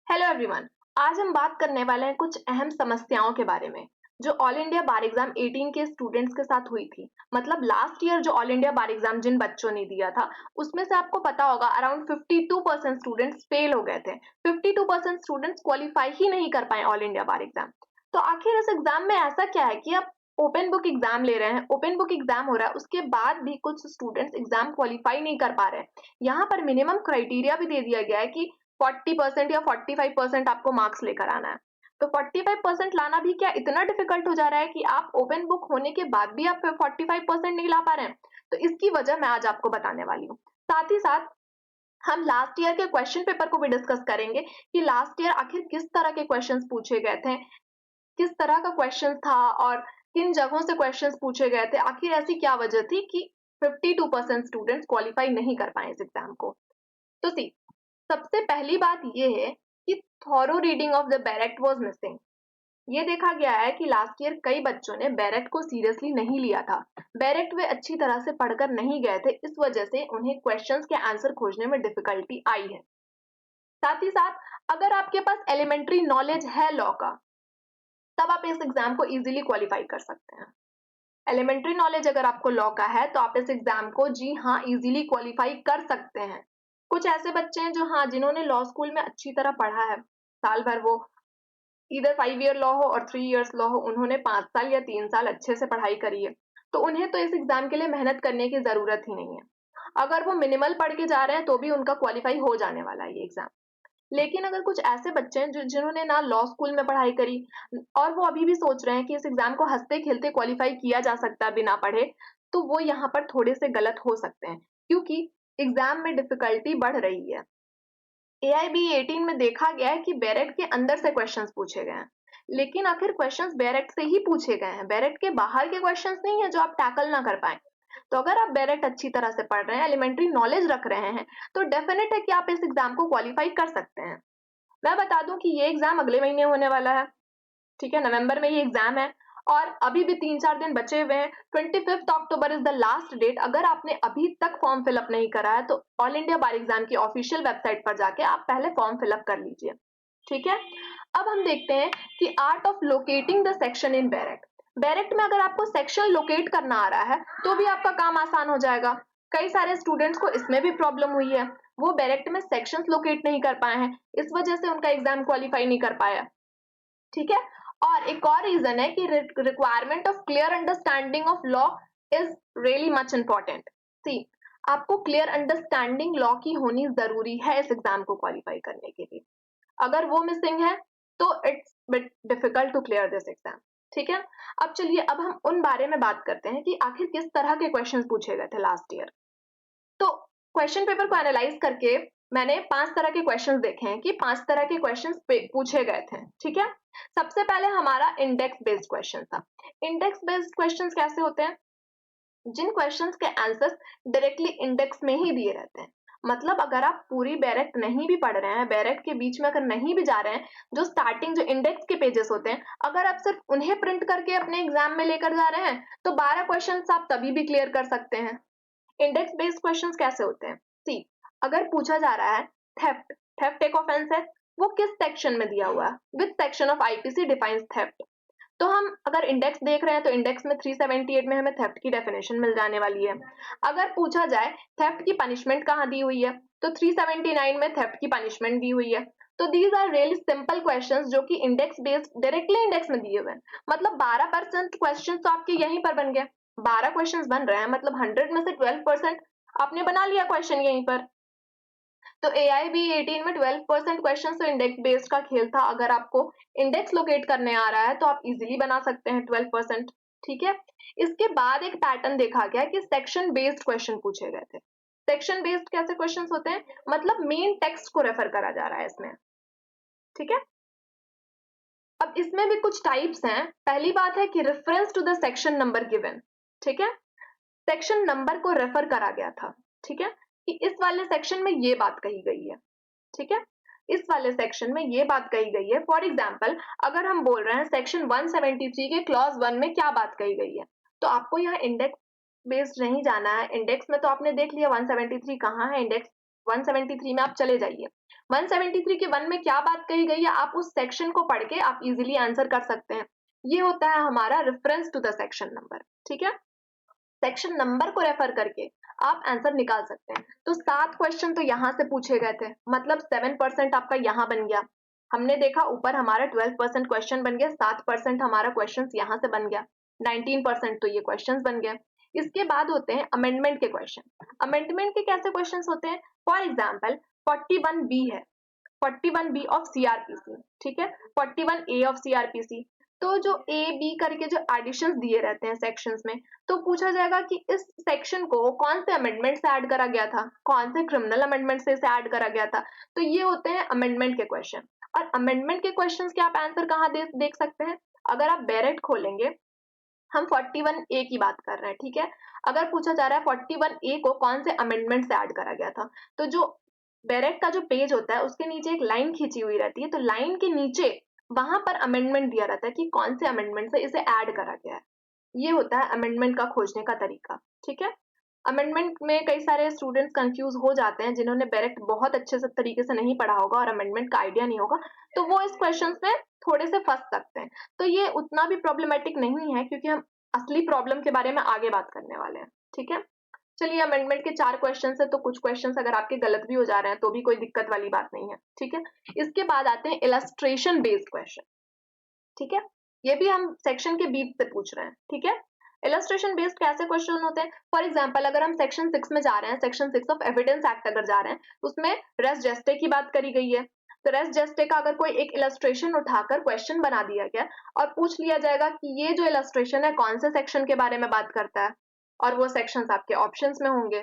Hello everyone. आज हम बात करने वाले हैं कुछ अहम समस्याओं के बारे में जो ऑल इंडिया बार एग्जाम 18 के स्टूडेंट्स के साथ हुई थी। मतलब लास्ट ईयर जो ऑल इंडिया बार एग्जाम जिन बच्चों ने दिया था उसमें से आपको पता होगा अराउंड 52% स्टूडेंट्स फेल हो गए थे। 52% स्टूडेंट्स क्वालिफाई ही नहीं कर पाए ऑल इंडिया बार एग्जाम। तो आखिर इस एग्जाम में ऐसा क्या है कि आप ओपन बुक एग्जाम ले रहे हैं, ओपन बुक एग्जाम हो रहा है, उसके बाद भी कुछ स्टूडेंट्स एग्जाम क्वालिफाई नहीं कर पा रहे हैं। यहाँ पर मिनिमम क्राइटेरिया भी दे दिया गया है कि 40% या 45% आपको मार्क्स लेकर आना है। तो 45% लाना भी क्या इतना डिफिकल्ट हो जा रहा है कि आप ओपन बुक होने के बाद भी आप 45% नहीं ला पा रहे हैं? तो इसकी वजह मैं आज आपको बताने वाली हूँ। साथ ही साथ हम लास्ट ईयर के क्वेश्चन पेपर को भी डिस्कस करेंगे कि लास्ट ईयर आखिर किस तरह के क्वेश्चंस पूछे गए थे, किस तरह का क्वेश्चन था और किन जगहों से क्वेश्चंस पूछे गए थे। आखिर ऐसी क्या वजह थी कि 52% स्टूडेंट्स क्वालिफाई नहीं कर पाए इस एग्जाम को। तो सी सबसे पहली बात ये है कि thorough reading of the bare act was missing. ये देखा गया है कि लास्ट ईयर कई बच्चों ने बैरेक्ट को सीरियसली नहीं लिया था। बैरेक्ट वे अच्छी तरह से पढ़कर नहीं गए थे, इस वजह से उन्हें क्वेश्चंस के आंसर खोजने में डिफिकल्टी आई है। साथ ही साथ अगर आपके पास एलिमेंट्री नॉलेज है लॉ का, तब आप इस एग्जाम को इजीली क्वालिफाई कर सकते हैं। एलिमेंट्री नॉलेज अगर आपको लॉ का है तो आप इस एग्जाम को जी हाँ इजीली क्वालिफाई कर सकते हैं। कुछ ऐसे बच्चे हैं जो हाँ जिन्होंने लॉ स्कूल में अच्छी तरह पढ़ा है, साल भर वो इधर 5 ईयर लॉ हो और 3 इयर्स लॉ हो, उन्होंने 5 साल या 3 साल अच्छे से पढ़ाई करी है, तो उन्हें तो इस एग्जाम के लिए मेहनत करने की जरूरत ही नहीं है। अगर वो मिनिमल पढ़ के जा रहे हैं तो भी उनका क्वालिफाई हो जाने वाला है ये एग्जाम। लेकिन अगर कुछ ऐसे बच्चे हैं जो जिन्होंने ना लॉ स्कूल में पढ़ाई करी और वो अभी भी सोच रहे हैं कि इस एग्जाम को हंसते खेलते क्वालिफाई किया जा सकता है बिना पढ़े, तो वो यहाँ पर थोड़े से गलत हो सकते हैं क्योंकि एग्जाम में डिफिकल्टी बढ़ रही है। AIB 18 में देखा गया है कि बैरेक्ट के अंदर से क्वेश्चंस पूछे गए हैं, लेकिन आखिर क्वेश्चंस बैरेक्ट से ही पूछे गए हैं, बैरेक्ट के बाहर के क्वेश्चंस नहीं है जो आप टैकल ना कर पाए। तो अगर आप बैरेक्ट अच्छी तरह से पढ़ रहे हैं, एलिमेंट्री नॉलेज रख रहे हैं, तो डेफिनेट है कि आप इस एग्जाम को क्वालिफाई कर सकते हैं। मैं बता दूं कि ये एग्जाम अगले महीने होने वाला है, ठीक है, नवंबर में ये एग्जाम है और अभी भी 3-4 दिन बचे हुए हैं। 25 October is the last date. अगर आपने अभी तक फॉर्म फिलअप नहीं करा है तो ऑल इंडिया बार एग्जाम की ऑफिशियल वेबसाइट पर जाके आप पहले फॉर्म फिलअप कर लीजिए, ठीक है। अब हम देखते हैं कि art of locating the section in bare act. Bare act में अगर आपको सेक्शन लोकेट करना आ रहा है तो भी आपका काम आसान हो जाएगा। कई सारे स्टूडेंट्स को इसमें भी प्रॉब्लम हुई है, वो बैरेक्ट में सेक्शंस लोकेट नहीं कर पाए हैं, इस वजह से उनका एग्जाम क्वालिफाई नहीं कर पाया, ठीक है। और एक और रीजन है कि requirement of clear understanding of law is really much important. See आपको क्लियर अंडरस्टैंडिंग लॉ की होनी जरूरी है इस एग्जाम को क्वालिफाई करने के लिए। अगर वो मिसिंग है तो it's bit difficult to clear this exam, ठीक है। अब चलिए अब हम उन बारे में बात करते हैं कि आखिर किस तरह के क्वेश्चंस पूछे गए थे लास्ट ईयर। तो क्वेश्चन पेपर को एनालाइज करके मैंने 5 तरह के क्वेश्चंस देखे हैं कि 5 तरह के क्वेश्चंस पूछे गए थे, ठीक है। सबसे पहले हमारा इंडेक्स बेस्ड क्वेश्चन था। इंडेक्स बेस्ड क्वेश्चंस कैसे होते हैं? जिन क्वेश्चंस के आंसर्स डायरेक्टली इंडेक्स में ही दिए रहते हैं। मतलब अगर आप पूरी बैरेक्ट नहीं भी पढ़ रहे हैं, बैरेक्ट के बीच में अगर नहीं भी जा रहे हैं, जो स्टार्टिंग जो इंडेक्स के पेजेस होते हैं, अगर आप सिर्फ उन्हें प्रिंट करके अपने एग्जाम में लेकर जा रहे हैं तो 12 क्वेश्चंस आप तभी भी क्लियर कर सकते हैं। इंडेक्स बेस्ड क्वेश्चंस कैसे होते हैं? सी अगर पूछा जा रहा है थेफ्ट, थेफ्ट एक ऑफेंस है, वो किस सेक्शन में दिया हुआ है, which section of IPC defines theft. तो हम अगर इंडेक्स देख रहे हैं तो इंडेक्स में 378 में हमें थेफ्ट की डेफिनेशन मिल जाने वाली है। अगर पूछा जाए थेफ्ट की पनिशमेंट कहाँ दी हुई है तो 379 में थेफ्ट की पनिशमेंट दी हुई है। तो these are really simple questions जो कि इंडेक्स बेस्ड डायरेक्टली इंडेक्स में दिए हुए हैं। मतलब 12% क्वेश्चन तो आपके यहीं पर बन गए। 12 क्वेश्चंस बन रहे हैं, मतलब 100 में से 12% आपने बना लिया क्वेश्चन यहीं पर। तो AIB 18 में 12% क्वेश्चन तो इंडेक्स बेस्ड का खेल था। अगर आपको इंडेक्स लोकेट करने आ रहा है तो आप इजीली बना सकते हैं 12%, ठीक है। इसके बाद एक पैटर्न देखा गया कि सेक्शन बेस्ड क्वेश्चन पूछे गए थे। सेक्शन बेस्ड कैसे क्वेश्चन होते हैं? मतलब मेन टेक्स्ट को रेफर करा जा रहा है इसमें, ठीक है। अब इसमें भी कुछ टाइप्स हैं। पहली बात है कि reference to the section number given, ठीक है। सेक्शन नंबर को रेफर करा गया था, ठीक है, कि इस वाले सेक्शन में ये बात कही गई है, ठीक है, इस वाले सेक्शन में ये बात कही गई है। फॉर एग्जाम्पल अगर हम बोल रहे हैं सेक्शन 173 के क्लॉज 1 में क्या बात कही गई है, तो आपको यहाँ इंडेक्स बेस्ड नहीं जाना है। इंडेक्स में तो आपने देख लिया 173 कहाँ है, इंडेक्स 173 में आप चले जाइए। 173 के 1 में क्या बात कही गई है, आप उस सेक्शन को पढ़ के आप इजीली आंसर कर सकते हैं। ये होता है हमारा reference to the section number, ठीक है। सेक्शन नंबर को रेफर करके आप आंसर निकाल सकते हैं। तो 7 क्वेश्चन तो यहाँ से पूछे गए थे, मतलब 7% आपका यहाँ बन गया। हमने देखा ऊपर हमारा 12% क्वेश्चन बन गया, 7% हमारा क्वेश्चन यहाँ से बन गया, 19% तो ये क्वेश्चन बन गए। इसके बाद होते हैं अमेंडमेंट के क्वेश्चन। अमेंडमेंट के कैसे क्वेश्चन होते हैं, फॉर एग्जाम्पल 41B है, 41B ऑफ सीआरपीसी, ठीक है, 41A ऑफ सीआरपीसी। तो जो ए बी करके जो एडिशंस दिए रहते हैं सेक्शंस में, तो पूछा जाएगा कि इस सेक्शन को कौन से अमेंडमेंट से ऐड करा गया था, कौन से क्रिमिनल अमेंडमेंट से इसे ऐड करा गया था। तो ये होते हैं अमेंडमेंट के क्वेश्चन। और अमेंडमेंट के क्वेश्चंस के आप आंसर कहाँ देख सकते हैं, अगर आप बैरेट खोलेंगे, हम 41A की बात कर रहे हैं, ठीक है। अगर पूछा जा रहा है 41A को कौन से अमेंडमेंट से ऐड करा गया था, तो जो बैरेट का जो पेज होता है उसके नीचे एक लाइन खींची हुई रहती है, तो लाइन के नीचे वहां पर अमेंडमेंट दिया रहता है कि कौन से अमेंडमेंट से इसे ऐड करा गया है। ये होता है अमेंडमेंट का खोजने का तरीका, ठीक है। अमेंडमेंट में कई सारे स्टूडेंट्स कंफ्यूज हो जाते हैं, जिन्होंने डायरेक्ट बहुत अच्छे से तरीके से नहीं पढ़ा होगा और अमेंडमेंट का आइडिया नहीं होगा, तो वो इस क्वेश्चन में थोड़े से फंस सकते हैं। तो ये उतना भी प्रॉब्लमेटिक नहीं है, क्योंकि हम असली प्रॉब्लम के बारे में आगे बात करने वाले हैं, ठीक है। चलिए, अमेंडमेंट के 4 क्वेश्चन है, तो कुछ क्वेश्चन अगर आपके गलत भी हो जा रहे हैं तो भी कोई दिक्कत वाली बात नहीं है, ठीक है। इसके बाद आते हैं इलस्ट्रेशन बेस्ड क्वेश्चन, ठीक है। ये भी हम सेक्शन के बीच से पूछ रहे हैं, ठीक है। इलस्ट्रेशन बेस्ड कैसे क्वेश्चन होते हैं, फॉर एग्जांपल अगर हम सेक्शन 6 में जा रहे हैं, सेक्शन 6 ऑफ एविडेंस एक्ट अगर जा रहे हैं, उसमें रेस जेस्टे की बात करी गई है। तो रेस जेस्टे का अगर कोई एक इलस्ट्रेशन उठाकर क्वेश्चन बना दिया गया और पूछ लिया जाएगा कि ये जो इलस्ट्रेशन है कौन से सेक्शन के बारे में बात करता है, और वो सेक्शंस आपके ऑप्शंस में होंगे,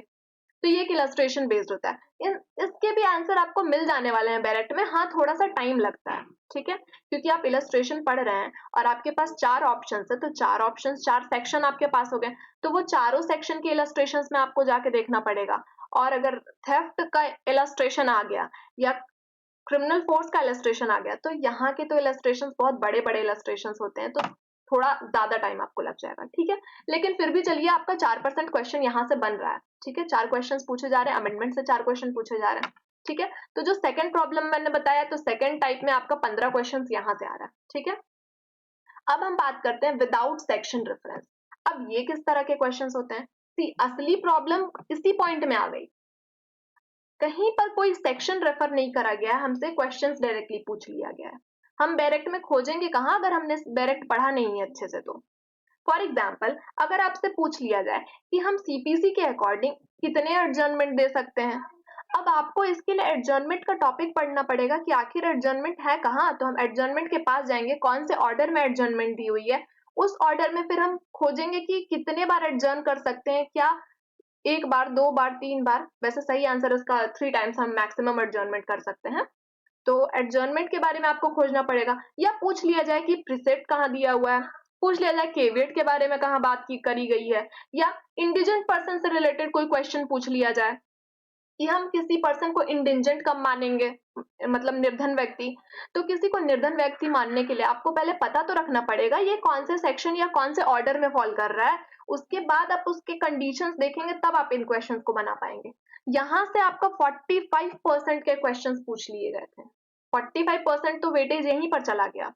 तो ये एक इलस्ट्रेशन बेस्ड होता है। इसके भी आंसर आपको मिल जाने वाले हैं बैरेट में, हाँ थोड़ा सा टाइम लगता है, ठीक है, क्योंकि आप इलस्ट्रेशन पढ़ रहे हैं और आपके पास 4 ऑप्शंस है, तो 4 ऑप्शंस 4 सेक्शन आपके पास हो गए, तो वो चारों सेक्शन के इलस्ट्रेशंस में आपको जाके देखना पड़ेगा। और अगर थेफ्ट का इलस्ट्रेशन आ गया या क्रिमिनल फोर्स का इलस्ट्रेशन आ गया, तो यहाँ के तो इलस्ट्रेशंस बहुत बड़े बड़े इलस्ट्रेशंस होते हैं, तो थोड़ा ज्यादा टाइम आपको लग जाएगा, ठीक है। लेकिन फिर भी चलिए, आपका 4% क्वेश्चन यहाँ से बन रहा है, ठीक है, 4 क्वेश्चन पूछे जा रहे हैं, अमेंडमेंट से 4 क्वेश्चन पूछे जा रहे हैं, ठीक है। तो जो सेकंड प्रॉब्लम मैंने बताया, तो सेकंड टाइप में आपका 15 क्वेश्चन यहाँ से आ रहा है, ठीक है। अब हम बात करते हैं विदाउट सेक्शन रेफरेंस। अब ये किस तरह के क्वेश्चन होते हैं, असली प्रॉब्लम इसी पॉइंट में आ गई, कहीं पर कोई सेक्शन रेफर नहीं करा गया, हमसे क्वेश्चंस डायरेक्टली पूछ लिया गया है। हम डायरेक्ट में खोजेंगे कहाँ, अगर हमने डायरेक्ट पढ़ा नहीं है अच्छे से तो। फॉर एग्जाम्पल, अगर आपसे पूछ लिया जाए कि हम सीपीसी के अकॉर्डिंग कितने एडजर्नमेंट दे सकते हैं, अब आपको इसके लिए एडजर्नमेंट का टॉपिक पढ़ना पड़ेगा कि आखिर एडजर्नमेंट है कहाँ। तो हम एडजर्नमेंट के पास जाएंगे, कौन से ऑर्डर में एडजर्नमेंट दी हुई है, उस ऑर्डर में फिर हम खोजेंगे कि कितने बार एडजर्न कर सकते हैं, क्या 1 बार, 2 बार, 3 बार। वैसे सही आंसर इसका 3 टाइम्स हम मैक्सिमम एडजर्नमेंट कर सकते हैं। तो एडजर्नमेंट के बारे में आपको खोजना पड़ेगा, या पूछ लिया जाए कि प्रीसेप्ट कहाँ दिया हुआ है, पूछ लिया जाए केविएट के बारे में कहाँ बात की करी गई है, या इंडिजेंट पर्सन से रिलेटेड कोई क्वेश्चन पूछ लिया जाए कि हम किसी पर्सन को इंडिजेंट कब मानेंगे, मतलब निर्धन व्यक्ति। तो किसी को निर्धन व्यक्ति मानने के लिए आपको पहले पता तो रखना पड़ेगा ये कौन से सेक्शन या कौन से ऑर्डर में फॉल कर रहा है, उसके बाद आप उसके कंडीशंस देखेंगे, तब आप इन क्वेश्चंस को बना पाएंगे। यहाँ से आपका 45% के क्वेश्चंस पूछ लिए गए थे, 45% तो वेटेज यहीं पर चला गया।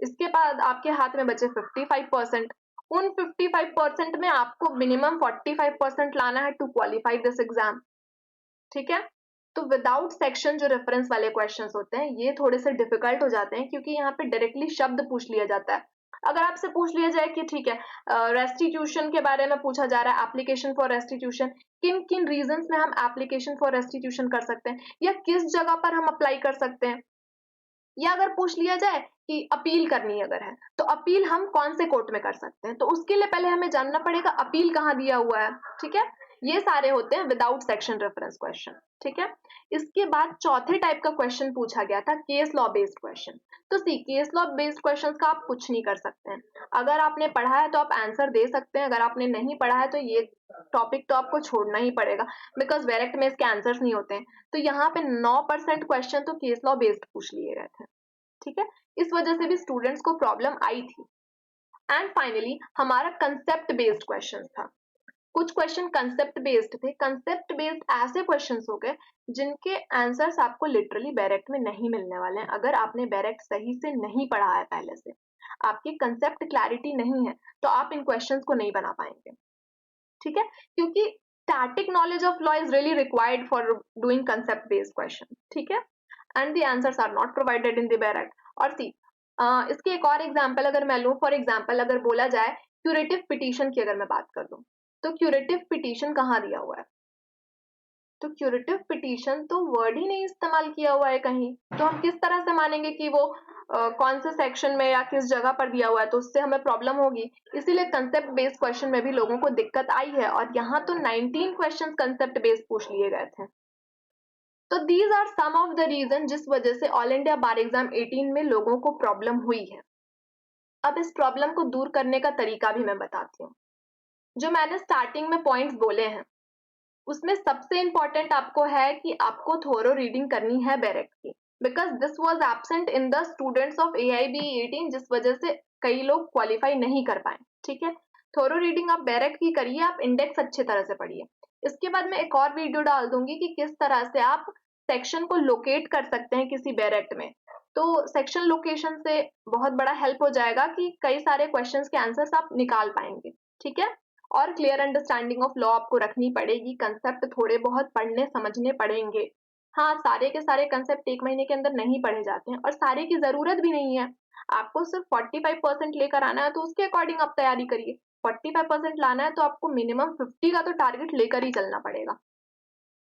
इसके बाद आपके हाथ में बचे 55%। उन 55% में आपको मिनिमम 45% लाना है टू क्वालिफाई दिस एग्जाम, ठीक है। तो विदाउट सेक्शन जो रेफरेंस वाले क्वेश्चंस होते हैं, ये थोड़े से डिफिकल्ट हो जाते हैं, क्योंकि यहाँ पे डायरेक्टली शब्द पूछ लिया जाता है। अगर आपसे पूछ लिया जाए कि ठीक है, रेस्टिट्यूशन के बारे में पूछा जा रहा है, एप्लीकेशन फॉर रेस्टिट्यूशन, किन किन रीजंस में हम एप्लीकेशन फॉर रेस्टिट्यूशन कर सकते हैं, या किस जगह पर हम अप्लाई कर सकते हैं, या अगर पूछ लिया जाए कि अपील करनी अगर है, तो अपील हम कौन से कोर्ट में कर सकते हैं, तो उसके लिए पहले हमें जानना पड़ेगा अपील कहाँ दिया हुआ है, ठीक है। ये सारे होते हैं विदाउट सेक्शन रेफरेंस क्वेश्चन, ठीक है। इसके बाद चौथे टाइप का क्वेश्चन पूछा गया था केस लॉ बेस्ड क्वेश्चन। तो सी केस लॉ बेस्ड क्वेश्चन का आप कुछ नहीं कर सकते हैं, अगर आपने पढ़ा है तो आप आंसर दे सकते हैं, अगर आपने नहीं पढ़ा है तो ये टॉपिक तो आपको छोड़ना ही पड़ेगा, बिकॉज डायरेक्ट में इसके आंसर्स नहीं होते हैं। तो यहाँ पे 9% क्वेश्चन तो केस लॉ बेस्ड पूछ लिए गए थे, ठीक है। इस वजह से भी स्टूडेंट्स को प्रॉब्लम आई थी। एंड फाइनली हमारा कंसेप्ट बेस्ड क्वेश्चन था। कुछ क्वेश्चन कंसेप्ट बेस्ड थे। कंसेप्ट बेस्ड ऐसे क्वेश्चंस हो गए जिनके आंसर्स आपको लिटरली डायरेक्ट में नहीं मिलने वाले हैं। अगर आपने डायरेक्ट सही से नहीं पढ़ा है, पहले से आपकी कंसेप्ट क्लैरिटी नहीं है, तो आप इन क्वेश्चंस को नहीं बना पाएंगे, ठीक है? क्योंकि static knowledge of law is really required for doing concept based question, ठीक है? And the answers are not provided in the direct. और सी इसकी एक और एग्जांपल अगर मैं लूं, फॉर एग्जांपल अगर बोला जाए क्यूरेटिव पिटीशन की अगर मैं बात कर दूं, तो क्यूरेटिव पिटीशन कहाँ दिया हुआ है? तो क्यूरेटिव पिटीशन तो वर्ड ही नहीं इस्तेमाल किया हुआ है कहीं, तो हम किस तरह से मानेंगे कि वो कौन से सेक्शन में या किस जगह पर दिया हुआ है? तो उससे हमें प्रॉब्लम होगी। इसीलिए कंसेप्ट बेस्ड क्वेश्चन में भी लोगों को दिक्कत आई है, और यहाँ तो 19 क्वेश्चन कंसेप्ट बेस्ड पूछ लिए गए थे। तो these are some of the reason जिस वजह से ऑल इंडिया बार एग्जाम 18 में लोगों को प्रॉब्लम हुई है। अब इस प्रॉब्लम को दूर करने का तरीका भी मैं बताती हूँ। जो मैंने स्टार्टिंग में पॉइंट्स बोले हैं, उसमें सबसे इंपॉर्टेंट आपको है कि आपको थोरो रीडिंग करनी है बैरेक की, because this was absent in the students of AIB 18, जिस वजह से कई लोग क्वालिफाई नहीं कर पाए, ठीक है? थोरो रीडिंग आप बैरेक की करिए, आप इंडेक्स अच्छी तरह से पढ़िए। इसके बाद मैं एक और वीडियो डाल दूंगी कि किस तरह से आप सेक्शन को लोकेट कर सकते हैं किसी बैरेक्ट में। तो सेक्शन लोकेशन से बहुत बड़ा हेल्प हो जाएगा कि कई सारे क्वेश्चंस के आंसर्स आप निकाल पाएंगे, ठीक है? और क्लियर अंडरस्टैंडिंग ऑफ लॉ आपको रखनी पड़ेगी, कंसेप्ट थोड़े बहुत पढ़ने समझने पड़ेंगे। हाँ, सारे के सारे कंसेप्ट 1 महीने के अंदर नहीं पढ़े जाते हैं, और सारे की जरूरत भी नहीं है। आपको सिर्फ 45% लेकर आना है, तो उसके अकॉर्डिंग आप तैयारी करिए। 45% लाना है तो आपको मिनिमम 50 का तो टारगेट लेकर ही चलना पड़ेगा।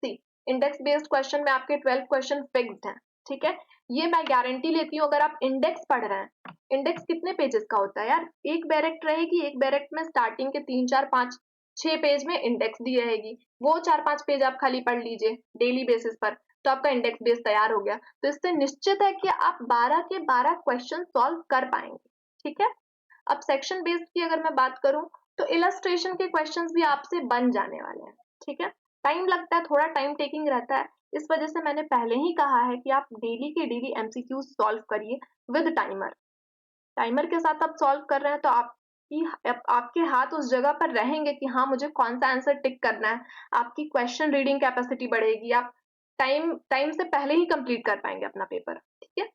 सी इंडेक्स बेस्ड क्वेश्चन में आपके 12 क्वेश्चन फिक्स्ड हैं, ठीक है? ये मैं गारंटी लेती हूँ। अगर आप इंडेक्स पढ़ रहे हैं, इंडेक्स कितने पेजेस का होता है यार? एक बैरेक्ट रहेगी, एक बैरेक्ट में स्टार्टिंग के 3 4 5 6 पेज में इंडेक्स दी रहेगी। वो 4 5 पेज आप खाली पढ़ लीजिए डेली बेसिस पर, तो आपका इंडेक्स बेस तैयार हो गया। तो इससे निश्चित है कि आप 12 के 12 क्वेश्चन सॉल्व कर पाएंगे, ठीक है? अब सेक्शन बेस्ड की अगर मैं बात करूं, तो इलस्ट्रेशन के क्वेश्चंस भी आपसे बन जाने वाले हैं, ठीक है? टाइम लगता है, थोड़ा टाइम टेकिंग रहता है। इस वजह से मैंने पहले ही कहा है कि आप डेली के डेली MCQ सॉल्व करिए विद टाइमर। टाइमर के साथ आप सॉल्व कर रहे हैं तो आपके हाथ उस जगह पर रहेंगे कि हाँ, मुझे कौन सा आंसर टिक करना है। आपकी क्वेश्चन रीडिंग कैपेसिटी बढ़ेगी, आप टाइम टाइम से पहले ही कंप्लीट कर पाएंगे अपना पेपर, ठीक है?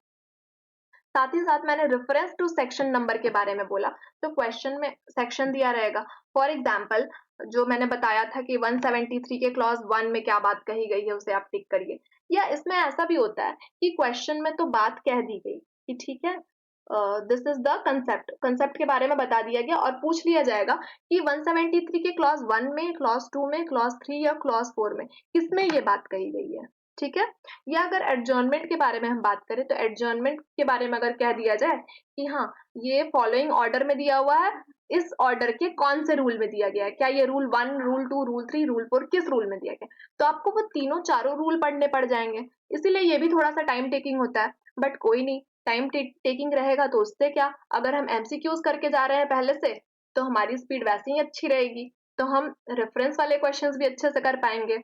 साथ ही साथ मैंने रेफरेंस टू सेक्शन नंबर के बारे में बोला, तो क्वेश्चन में सेक्शन दिया रहेगा। फॉर एग्जांपल, जो मैंने बताया था कि 173 के क्लॉज 1 में क्या बात कही गई है, उसे आप टिक करिए। या इसमें ऐसा भी होता है कि क्वेश्चन में तो बात कह दी गई कि ठीक है, this is the concept, concept के बारे में बता दिया गया, और पूछ लिया जाएगा कि 173 के क्लॉज 1 में, क्लॉज 2 में, क्लॉज 3 या क्लॉज 4 में किसमें ये बात कही गई है, ठीक है? या अगर एडजर्नमेंट के बारे में हम बात करें, तो एडजर्नमेंट के बारे में अगर कह दिया जाए कि हाँ, ये फॉलोइंग ऑर्डर में दिया हुआ है, इस ऑर्डर के कौन से रूल में दिया गया है, क्या ये रूल 1, रूल 2, रूल 3, रूल 4 किस रूल में दिया गया, तो आपको वो तीनों चारों रूल पढ़ने पड़ जाएंगे। इसीलिए ये भी थोड़ा सा टाइम टेकिंग होता है, बट कोई नहीं, टाइम टेकिंग रहेगा तो उससे क्या, अगर हम MCQs करके जा रहे हैं पहले से, तो हमारी स्पीड वैसे ही अच्छी रहेगी, तो हम रेफरेंस वाले क्वेश्चंस भी अच्छे से कर पाएंगे।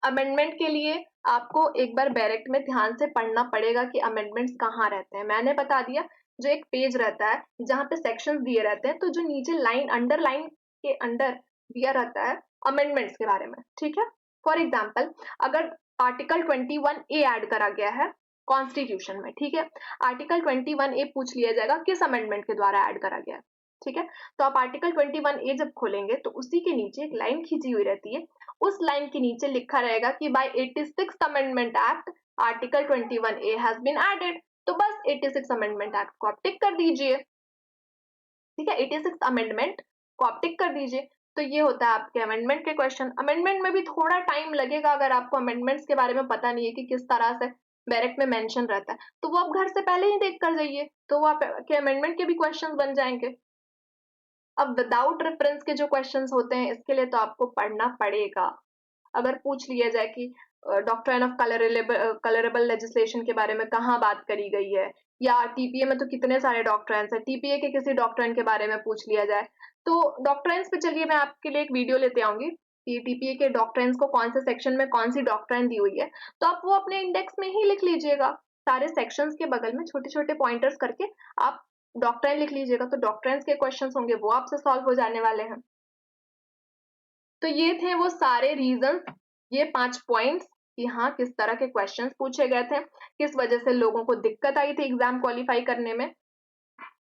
अमेंडमेंट के लिए आपको एक बार बैरेक्ट में ध्यान से पढ़ना पड़ेगा कि अमेंडमेंट्स कहाँ रहते हैं। मैंने बता दिया, जो एक पेज रहता है जहाँ पे सेक्शंस दिए रहते हैं, तो जो नीचे लाइन अंडरलाइन के अंडर दिया रहता है अमेंडमेंट्स के बारे में, ठीक है? फॉर एग्जाम्पल, अगर आर्टिकल 21A ऐड करा गया है कॉन्स्टिट्यूशन में, ठीक है? आर्टिकल 21A पूछ लिया जाएगा किस अमेंडमेंट के द्वारा ऐड करा गया है, ठीक है? तो आप आर्टिकल 21A जब खोलेंगे, तो उसी के नीचे एक लाइन खींची हुई रहती है, उस लाइन के नीचे लिखा रहेगा कि by 86th amendment act article 21A has been added. तो बस 86 अमेंडमेंट एक्ट को आप टिक कर दीजिए, ठीक है? 86 अमेंडमेंट को आप टिक कर दीजिए। तो ये होता है आपके अमेंडमेंट के क्वेश्चन। अमेंडमेंट में भी थोड़ा टाइम लगेगा, अगर आपको अमेंडमेंट्स के बारे में पता नहीं है कि किस तरह से बैरेक्ट में मेंशन रहता है, तो वो आप घर से पहले ही देख कर जाइए, तो वो आपके अमेंडमेंट के भी क्वेश्चन बन जाएंगे। अब विदाउट रेफरेंस के जो क्वेश्चंस होते हैं, इसके लिए तो आपको पढ़ना पड़ेगा। अगर पूछ लिया जाए कि डॉक्ट्राइन ऑफ कलरेबल लेजिस्लेशन के बारे में कहाँ बात करी गई है, या TPA में तो कितने सारे डॉक्ट्राइन्स हैं, TPA के किसी डॉक्ट्राइन के बारे में पूछ लिया जाए, तो डॉक्ट्राइन्स पे चलिए मैं आपके लिए एक वीडियो लेते आऊंगी कि TPA के डॉक्ट्राइन्स को कौन से सेक्शन में कौन सी डॉक्ट्राइन दी हुई है, तो आप वो अपने इंडेक्स में ही लिख लीजिएगा। सारे सेक्शंस के बगल में छोटे छोटे पॉइंटर्स करके आप डॉक्ट्राइन लिख लीजिएगा, तो डॉक्ट्राइन्स के क्वेश्चंस होंगे वो आपसे सॉल्व हो जाने वाले हैं। तो ये थे वो सारे रीजंस, ये 5 पॉइंट्स कि हाँ किस तरह के क्वेश्चंस पूछे गए थे, किस वजह से लोगों को दिक्कत आई थी एग्जाम क्वालिफाई करने में।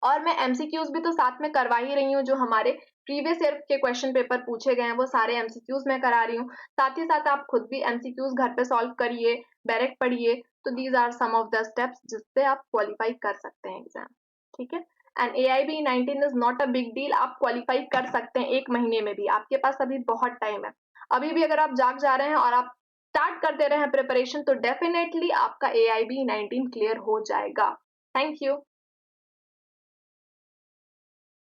और मैं एमसीक्यूज भी तो साथ में करवा ही रही हूँ, जो हमारे प्रीवियस ईयर के क्वेश्चन पेपर पूछे गए हैं वो सारे एमसीक्यूज मैं करा रही हूँ। साथ ही साथ आप खुद भी एमसीक्यूज घर पे सॉल्व करिए, डायरेक्ट पढ़िए। तो these are some of the steps जिससे आप क्वालिफाई कर सकते हैं एग्जाम। ठीक है। And AIB 19 is not a big deal, आप क्वालिफाई कर सकते हैं 1 महीने में भी, आपके पास अभी बहुत टाइम है। अभी भी अगर आप जाग जा रहे हैं और आप स्टार्ट करते रहे प्रिपरेशन तो डेफिनेटली आपका AIB 19 क्लियर हो जाएगा। Thank you.